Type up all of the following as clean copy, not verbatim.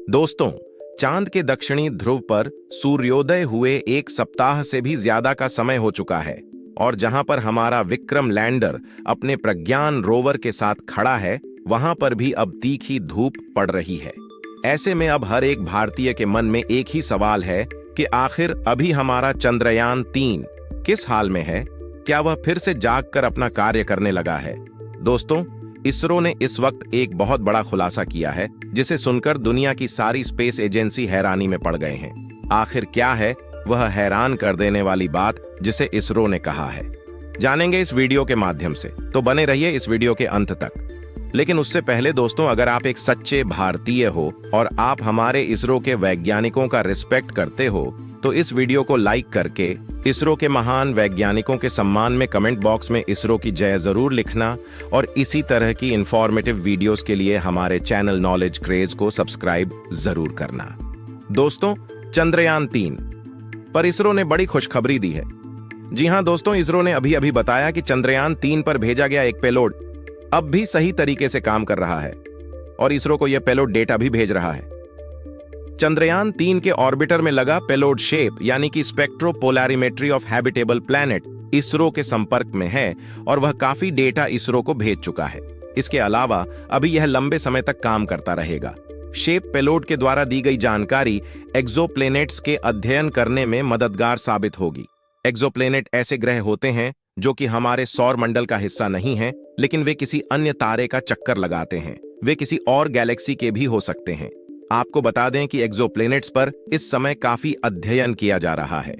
दोस्तों, चांद के दक्षिणी ध्रुव पर सूर्योदय हुए एक सप्ताह से भी ज्यादा का समय हो चुका है और जहां पर हमारा विक्रम लैंडर अपने प्रज्ञान रोवर के साथ खड़ा है, वहां पर भी अब तीखी धूप पड़ रही है। ऐसे में अब हर एक भारतीय के मन में एक ही सवाल है कि आखिर अभी हमारा चंद्रयान 3 किस हाल में है? क्या वह फिर से जागकर अपना कार्य करने लगा है? दोस्तों, इसरो ने इस वक्त एक बहुत बड़ा खुलासा किया है, जिसे सुनकर दुनिया की सारी स्पेस एजेंसी हैरानी में पड़ गए हैं। आखिर क्या है वह हैरान कर देने वाली बात जिसे इसरो ने कहा है? जानेंगे इस वीडियो के माध्यम से, तो बने रहिए इस वीडियो के अंत तक। लेकिन उससे पहले दोस्तों, अगर आप एक सच्चे भारतीय हो और आप हमारे इसरो के वैज्ञानिकों का रिस्पेक्ट करते हो, तो इस वीडियो को लाइक करके इसरो के महान वैज्ञानिकों के सम्मान में कमेंट बॉक्स में इसरो की जय जरूर लिखना और इसी तरह की इंफॉर्मेटिव वीडियोस के लिए हमारे चैनल नॉलेज क्रेज को सब्सक्राइब जरूर करना। दोस्तों, चंद्रयान 3 पर इसरो ने बड़ी खुशखबरी दी है। जी हां दोस्तों, इसरो ने अभी बताया कि चंद्रयान 3 पर भेजा गया एक पेलोड अब भी सही तरीके से काम कर रहा है और इसरो को यह पेलोड डेटा भी भेज रहा है। चंद्रयान 3 के ऑर्बिटर में लगा पेलोड शेप यानी कि स्पेक्ट्रोपोलैरिमेट्री ऑफ हैबिटेबल प्लैनेट इसरो के संपर्क में है और वह काफी डेटा इसरो को भेज चुका है। इसके अलावा अभी यह लंबे समय तक काम करता रहेगा। शेप पेलोड के द्वारा दी गई जानकारी एक्सोप्लैनेट्स के अध्ययन करने में मददगार साबित होगी। एक्सोप्लैनेट ऐसे ग्रह होते हैं जो कि हमारे सौर मंडल का हिस्सा नहीं है, लेकिन वे किसी अन्य तारे का चक्कर लगाते हैं। वे किसी और गैलेक्सी के भी हो सकते हैं। आपको बता दें कि एक्सोप्लैनेट्स पर इस समय काफी अध्ययन किया जा रहा है।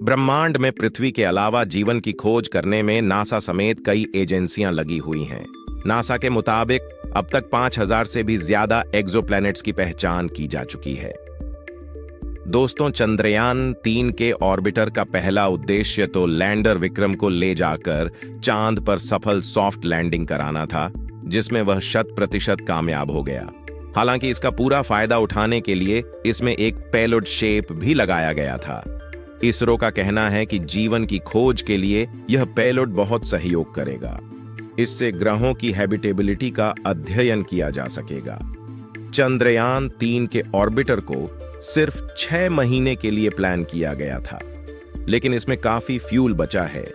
ब्रह्मांड में पृथ्वी के अलावा जीवन की खोज करने में नासा समेत कई एजेंसियां लगी हुई हैं। नासा के मुताबिक अब तक 5000 से भी ज्यादा एक्सोप्लैनेट्स की पहचान की जा चुकी है। दोस्तों, चंद्रयान 3 के ऑर्बिटर का पहला उद्देश्य तो लैंडर विक्रम को ले जाकर चांद पर सफल सॉफ्ट लैंडिंग कराना था, जिसमें वह 100% कामयाब हो गया। हालांकि इसका पूरा फायदा उठाने के लिए इसमें एक पेलोड शेप भी लगाया गया था। इसरो का कहना है कि जीवन की खोज के लिए यह पेलोड बहुत सहयोग करेगा। इससे ग्रहों की हैबिटेबिलिटी का अध्ययन किया जा सकेगा। चंद्रयान 3 के ऑर्बिटर को सिर्फ 6 महीने के लिए प्लान किया गया था, लेकिन इसमें काफी फ्यूल बचा है।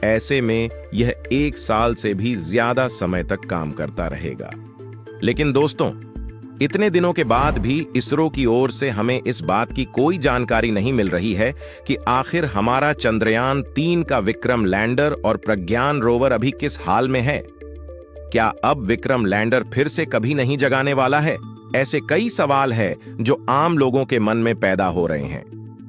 ऐसे में यह 1 साल से भी ज्यादा समय तक काम करता रहेगा। लेकिन दोस्तों, इतने दिनों के बाद भी इसरो की ओर से हमें इस बात की कोई जानकारी नहीं मिल रही है कि आखिर हमारा चंद्रयान 3 का विक्रम लैंडर और प्रज्ञान रोवर अभी किस हाल में है। क्या अब विक्रम लैंडर फिर से कभी नहीं जगाने वाला है? ऐसे कई सवाल हैं जो आम लोगों के मन में पैदा हो रहे हैं।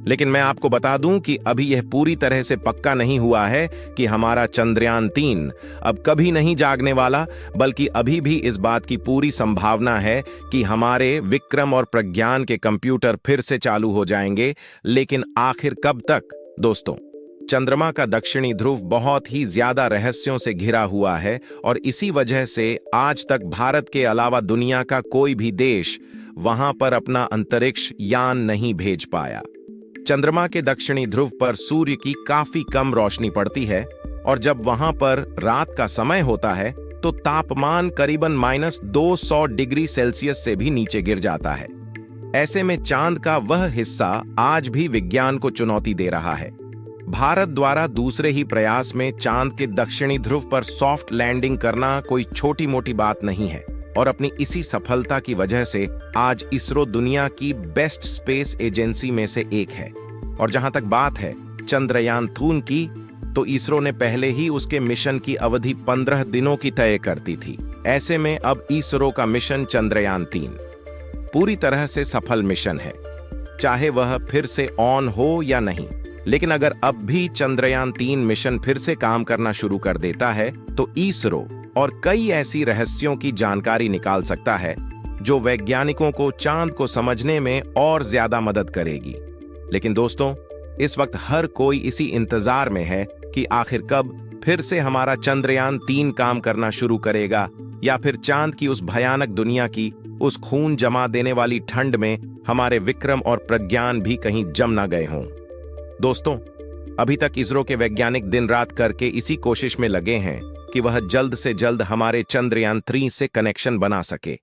लेकिन मैं आपको बता दूं कि अभी यह पूरी तरह से पक्का नहीं हुआ है कि हमारा चंद्रयान 3 अब कभी नहीं जागने वाला, बल्कि अभी भी इस बात की पूरी संभावना है कि हमारे विक्रम और प्रज्ञान के कंप्यूटर फिर से चालू हो जाएंगे। लेकिन आखिर कब तक? दोस्तों, चंद्रमा का दक्षिणी ध्रुव बहुत ही ज्यादा रहस्यों से घिरा हुआ है और इसी वजह से आज तक भारत के अलावा दुनिया का कोई भी देश वहां पर अपना अंतरिक्ष यान नहीं भेज पाया। चंद्रमा के दक्षिणी ध्रुव पर सूर्य की काफी कम रोशनी पड़ती है और जब वहां पर रात का समय होता है तो तापमान करीबन -200 डिग्री सेल्सियस से भी नीचे गिर जाता है। ऐसे में चांद का वह हिस्सा आज भी विज्ञान को चुनौती दे रहा है। भारत द्वारा दूसरे ही प्रयास में चांद के दक्षिणी ध्रुव पर सॉफ्ट लैंडिंग करना कोई छोटी मोटी बात नहीं है और अपनी इसी सफलता की वजह से आज इसरो दुनिया की बेस्ट स्पेस एजेंसी में से एक है। और जहां तक बात है चंद्रयान 3 की, तो इसरो ने पहले ही उसके मिशन की अवधि 15 दिनों की तय करती थी। ऐसे में अब इसरो का मिशन चंद्रयान 3 पूरी तरह से सफल मिशन है, चाहे वह फिर से ऑन हो या नहीं। लेकिन अगर अब भी चंद्रयान 3 मिशन फिर से काम करना शुरू कर देता है तो इसरो और कई ऐसी रहस्यों की जानकारी निकाल सकता है जो वैज्ञानिकों को चांद को समझने में और ज्यादा मदद करेगी। लेकिन दोस्तों, इस वक्त हर कोई इसी इंतजार में है कि आखिर कब फिर से हमारा चंद्रयान 3 काम करना शुरू करेगा, या फिर चांद की उस भयानक दुनिया की उस खून जमा देने वाली ठंड में हमारे विक्रम और प्रज्ञान भी कहीं जम ना गए हों। दोस्तों, अभी तक इसरो के वैज्ञानिक दिन रात करके इसी कोशिश में लगे हैं कि वह जल्द से जल्द हमारे चंद्रयान 3 से कनेक्शन बना सके।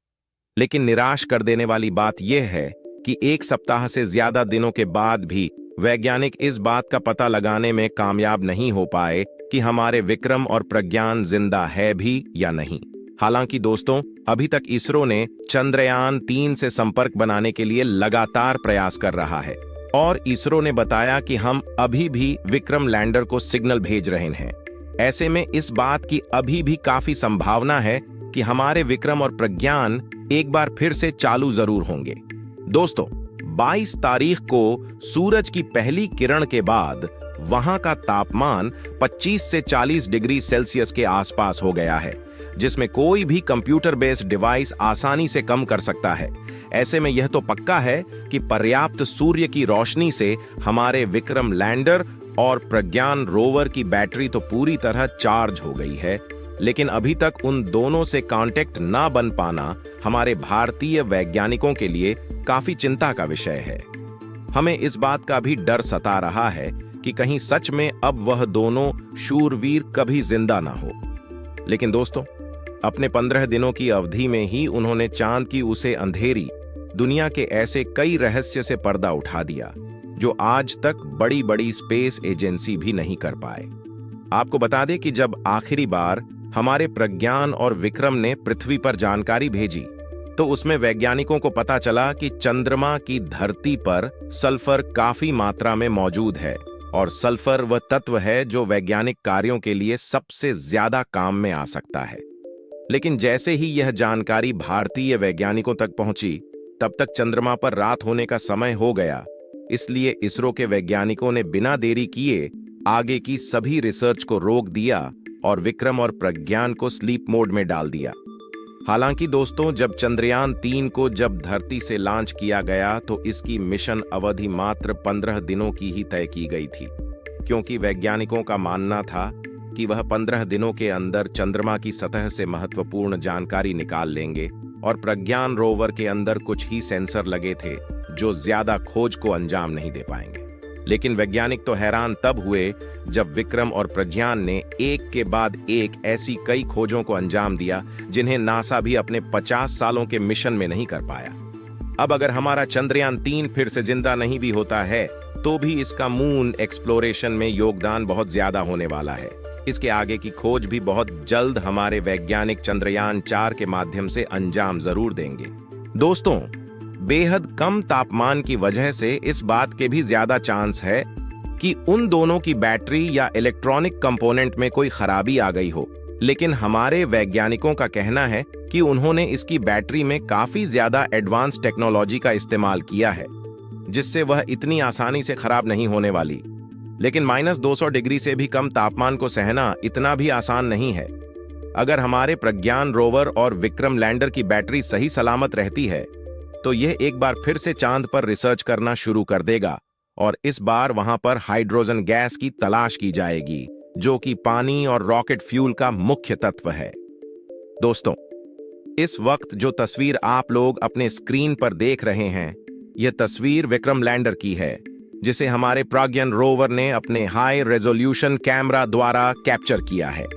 लेकिन निराश कर देने वाली बात यह है कि एक सप्ताह से ज्यादा दिनों के बाद भी वैज्ञानिक इस बात का पता लगाने में कामयाब नहीं हो पाए कि हमारे विक्रम और प्रज्ञान जिंदा है भी या नहीं। हालांकि दोस्तों, अभी तक इसरो ने चंद्रयान-3 से संपर्क बनाने के लिए लगातार प्रयास कर रहा है और इसरो ने बताया कि हम अभी भी विक्रम लैंडर को सिग्नल भेज रहे हैं। ऐसे में इस बात की अभी भी काफी संभावना है कि हमारे विक्रम और प्रज्ञान एक बार फिर से चालू जरूर होंगे। दोस्तों, 22 तारीख को सूरज की पहली किरण के बाद वहां का तापमान 25 से 40 डिग्री सेल्सियस के आसपास हो गया है, जिसमें कोई भी कंप्यूटर बेस्ड डिवाइस आसानी से कम कर सकता है। ऐसे में यह तो पक्का है कि पर्याप्त सूर्य की रोशनी से हमारे विक्रम लैंडर और प्रज्ञान रोवर की बैटरी तो पूरी तरह चार्ज हो गई है, लेकिन अभी तक उन दोनों से कांटेक्ट ना बन पाना हमारे भारतीय वैज्ञानिकों के लिए काफी चिंता का विषय है। हमें इस बात का भी डर सता रहा है कि कहीं सच में अब वह दोनों शूरवीर कभी जिंदा ना हो। लेकिन दोस्तों, अपने 15 दिनों की अवधि में ही उन्होंने चांद की उसे अंधेरी दुनिया के ऐसे कई रहस्य से पर्दा उठा दिया जो आज तक बड़ी बड़ी स्पेस एजेंसी भी नहीं कर पाए। आपको बता दें कि जब आखिरी बार हमारे प्रज्ञान और विक्रम ने पृथ्वी पर जानकारी भेजी तो उसमें वैज्ञानिकों को पता चला कि चंद्रमा की धरती पर सल्फर काफी मात्रा में मौजूद है और सल्फर वह तत्व है जो वैज्ञानिक कार्यों के लिए सबसे ज्यादा काम में आ सकता है। लेकिन जैसे ही यह जानकारी भारतीय वैज्ञानिकों तक पहुंची, तब तक चंद्रमा पर रात होने का समय हो गया। इसलिए इसरो के वैज्ञानिकों ने बिना देरी किए आगे की सभी रिसर्च को रोक दिया और विक्रम और प्रज्ञान को स्लीप मोड में डाल दिया। हालांकि दोस्तों, जब चंद्रयान-3 को जब धरती से लॉन्च किया गया तो इसकी मिशन अवधि मात्र 15 दिनों की ही तय की गई थी, क्योंकि वैज्ञानिकों का मानना था कि वह 15 दिनों के अंदर चंद्रमा की सतह से महत्वपूर्ण जानकारी निकाल लेंगे और प्रज्ञान रोवर के अंदर कुछ ही सेंसर लगे थे जो ज्यादा खोज को अंजाम नहीं दे पाएंगे। लेकिन वैज्ञानिक तो हैरान तब हुए जब विक्रम और प्रज्ञान ने एक के बाद एक ऐसी कई खोजों को अंजाम दिया जिन्हें नासा भी अपने 50 सालों के मिशन में नहीं कर पाया। अब अगर हमारा चंद्रयान-3 फिर से जिंदा नहीं भी होता है तो भी इसका मून एक्सप्लोरेशन में योगदान बहुत ज्यादा होने वाला है। इसके आगे की खोज भी बहुत जल्द हमारे वैज्ञानिक चंद्रयान-4 के माध्यम से अंजाम जरूर देंगे। दोस्तों, बेहद कम तापमान की वजह से इस बात के भी ज्यादा चांस है कि उन दोनों की बैटरी या इलेक्ट्रॉनिक कंपोनेंट में कोई खराबी आ गई हो। लेकिन हमारे वैज्ञानिकों का कहना है कि उन्होंने इसकी बैटरी में काफी ज्यादा एडवांस टेक्नोलॉजी का इस्तेमाल किया है, जिससे वह इतनी आसानी से खराब नहीं होने वाली। लेकिन -200 डिग्री से भी कम तापमान को सहना इतना भी आसान नहीं है। अगर हमारे प्रज्ञान रोवर और विक्रम लैंडर की बैटरी सही सलामत रहती है तो यह एक बार फिर से चांद पर रिसर्च करना शुरू कर देगा और इस बार वहां पर हाइड्रोजन गैस की तलाश की जाएगी, जो कि पानी और रॉकेट फ्यूल का मुख्य तत्व है। दोस्तों, इस वक्त जो तस्वीर आप लोग अपने स्क्रीन पर देख रहे हैं, यह तस्वीर विक्रम लैंडर की है, जिसे हमारे प्रज्ञान रोवर ने अपने हाई रेजोल्यूशन कैमरा द्वारा कैप्चर किया है।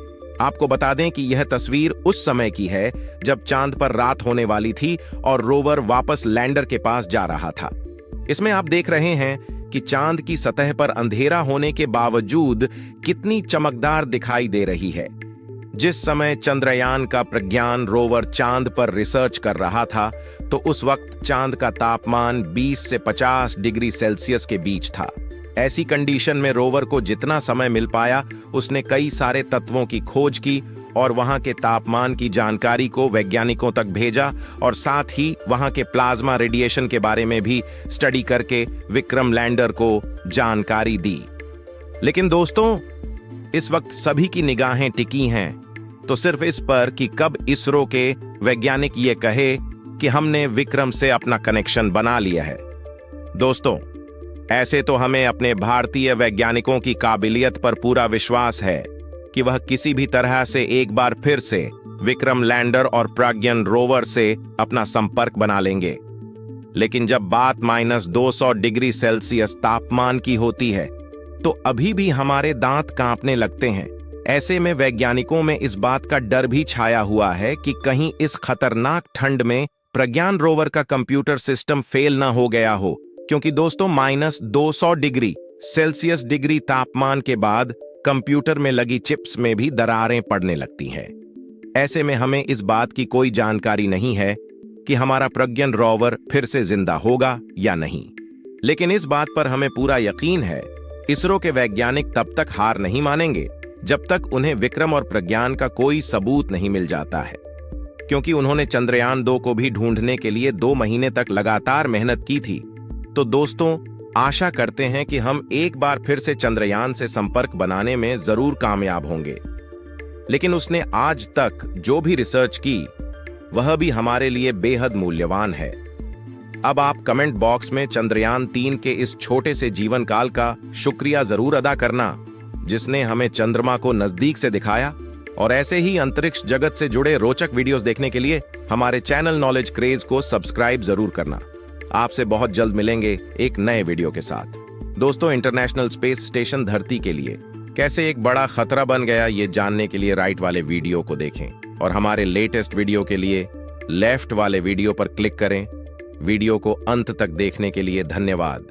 आपको बता दें कि यह तस्वीर उस समय की है जब चांद पर रात होने वाली थी और रोवर वापस लैंडर के पास जा रहा था। इसमें आप देख रहे हैं कि चांद की सतह पर अंधेरा होने के बावजूद कितनी चमकदार दिखाई दे रही है। जिस समय चंद्रयान का प्रज्ञान रोवर चांद पर रिसर्च कर रहा था तो उस वक्त चांद का तापमान 20 से 50 डिग्री सेल्सियस के बीच था। ऐसी कंडीशन में रोवर को जितना समय मिल पाया उसने कई सारे तत्वों की खोज की और वहां के तापमान की जानकारी को वैज्ञानिकों तक भेजा और साथ ही वहां के प्लाज्मा रेडिएशन के बारे में भी स्टडी करके विक्रम लैंडर को जानकारी दी। लेकिन दोस्तों, इस वक्त सभी की निगाहें टिकी हैं तो सिर्फ इस पर कि कब इसरो के वैज्ञानिक ये कहे कि हमने विक्रम से अपना कनेक्शन बना लिया है। दोस्तों, ऐसे तो हमें अपने भारतीय वैज्ञानिकों की काबिलियत पर पूरा विश्वास है कि वह किसी भी तरह से एक बार फिर से विक्रम लैंडर और प्रज्ञान रोवर से अपना संपर्क बना लेंगे। लेकिन जब बात -200 डिग्री सेल्सियस तापमान की होती है तो अभी भी हमारे दांत कांपने लगते हैं। ऐसे में वैज्ञानिकों में इस बात का डर भी छाया हुआ है कि कहीं इस खतरनाक ठंड में प्रज्ञान रोवर का कंप्यूटर सिस्टम फेल ना हो गया हो, क्योंकि दोस्तों -200 डिग्री सेल्सियस डिग्री तापमान के बाद कंप्यूटर में लगी चिप्स में भी दरारें पड़ने लगती हैं। ऐसे में हमें इस बात की कोई जानकारी नहीं है कि हमारा प्रज्ञान रोवर फिर से जिंदा होगा या नहीं, लेकिन इस बात पर हमें पूरा यकीन है, इसरो के वैज्ञानिक तब तक हार नहीं मानेंगे जब तक उन्हें विक्रम और प्रज्ञान का कोई सबूत नहीं मिल जाता है, क्योंकि उन्होंने चंद्रयान 2 को भी ढूंढने के लिए 2 महीने तक लगातार मेहनत की थी। तो दोस्तों, आशा करते हैं कि हम एक बार फिर से चंद्रयान से संपर्क बनाने में जरूर कामयाब होंगे। लेकिन उसने आज तक जो भी रिसर्च की वह भी हमारे लिए बेहद मूल्यवान है। अब आप कमेंट बॉक्स में चंद्रयान 3 के इस छोटे से जीवन काल का शुक्रिया जरूर अदा करना, जिसने हमें चंद्रमा को नजदीक से दिखाया। और ऐसे ही अंतरिक्ष जगत से जुड़े रोचक वीडियोस देखने के लिए हमारे चैनल नॉलेज क्रेज को सब्सक्राइब जरूर करना। आपसे बहुत जल्द मिलेंगे एक नए वीडियो के साथ। दोस्तों, इंटरनेशनल स्पेस स्टेशन धरती के लिए कैसे एक बड़ा खतरा बन गया, ये जानने के लिए राइट वाले वीडियो को देखें और हमारे लेटेस्ट वीडियो के लिए लेफ्ट वाले वीडियो पर क्लिक करें। वीडियो को अंत तक देखने के लिए धन्यवाद।